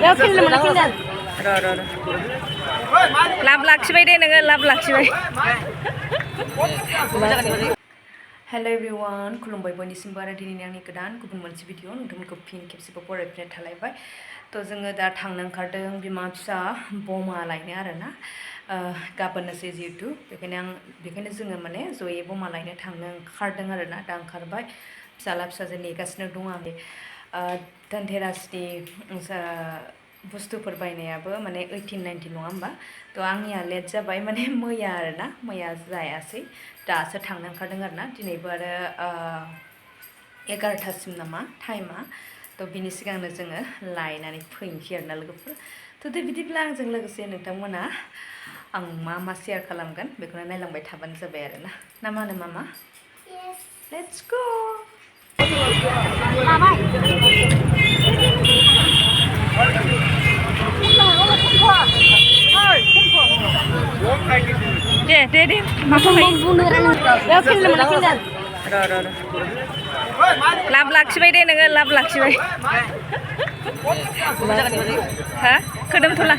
Yo kill mana kill dan. र लाभ लाखिबाय दे नोङो लाभ लाखिबाय हेलो एवरीवन खुलुमबाय बयनिसिमबो आरो दिनैनि आंनि गोदान गुबुन मोनसे भिडिअ नोंथांमोनखौ फिन खेबसेबाव बरायफिननाय थालायबाय थ' जोङो दा थांनो ओंखारदों बिमा फिसा बमा लायनो आरोना गाबोननोसै जिहेतु बेखायनो जोङो माने जयै बमा लायनो थांनो ओंखारदों आरोना दा ओंखारबाय फिसाला फिसाजो नेगासिनो दं आं धनतेरासनि बुस्थुफोर बायनायाबो माने 18-19 नङा होमबा थ' आंनिया लेट जाबाय माने मैया आरोना मैया जायासै दासो थांनो ओंखारदों आरोना दिनैबो आरो 11टासिम नामा टाइमा थ' बिनि सिगांनो जोङो लायनानै फैनोसै आरोना लोगोफोर थ' बिदिब्ला आंजों लोगोसे नोंथांमोना आं मा शेयार खालामगोन बेखौनो नायलांबाय थाबानो जाबाय आरोना ना मा होनो मामा लेट्स गो दे माखौ बुंनो बेयाव खेलनो मोना खेल dan र लाभ लाखिबाय दे नोङो लाभ लाखिबाय हा खोदोमथ'ला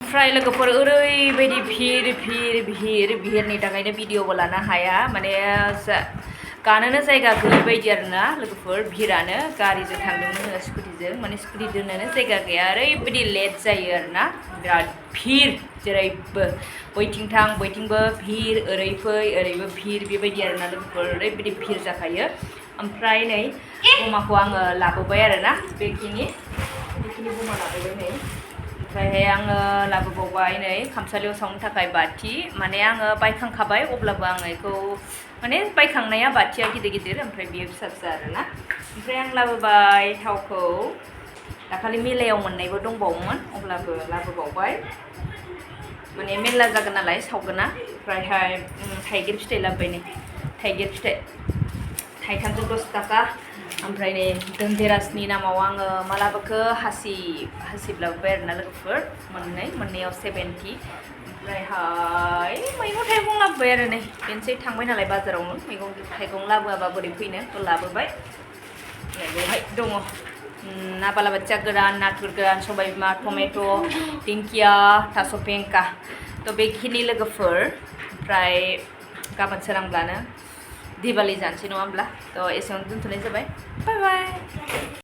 ओमफ्राय लोगोफोर ओरैबायदि भिरनि थाखायनो भिडिअबो लानो हाया माने गानोनो जायगा गैयै बायदि आरोना लोगोफोर भिरानो गारिजों थांदोंमोन जोङो स्कुटिजों माने स्कुटि दोननोनो जायगा गैया ओरैबायदि लेट जायो आरोना बिराद भिर जेरैबो बैथिं थां बैथिंबो भिर ओरै फै ओरैबो भिर बेबायदि आरोना लोगोफोर ओरैबायदि भिर जाखायो ओमफ्राय नै बमाखौ आङो लाबोबाय आरोना बेखिनि बमा लाबोबाय नै ओमफ्रायहाय आङो लाबोबावबाय नै खामसालियाव सावनो थाखाय बाथि माने आङो बायखांखाबाय अब्लाबो आङो बेखौ माने बायखांनाया बाथिया गिदिर ओमफ्राय बियो फिसा आरोना ओमफ्राय आं लाबोबाय थावखौ दाखालि मेलायाव मोननायबो दंबावोमोन अब्लाबो लाबोबावबाय माने मेला जागोन नालाय सावगोना ओमफ्रायहाय थाइगिर फिथाइ लाबोबाय नै थाइगिर फिथाइ थाइथामजों 10 थाखा ओमफ्राय नै धनतेरासनि नामाव आङो मा लाबोखो हासिब लाबोबाय आरोना लोगोफोर मोननैयाव 70 ओमफ्रायहाय मैगं थाइगं लाबोबाय आरो नै बेनोसै थांबाय नालाय बाजारावनो मैगं थाइगं लाबोआबा बोरै फैनो थ' लाबोबाय नै बेवहाय दङ ना बालाबाथिया गोरान नाथुर गोरान सबाय बिमा टमेट' दिंखिया थास' पेंका थ' बेखिनि लोगोफोर ओमफ्राय गाबोन सोरांब्लानो दिवाली जानोसै नङा होमब्ला थ' एसेयावनो दोनथ'नाय जाबाय बाय बाय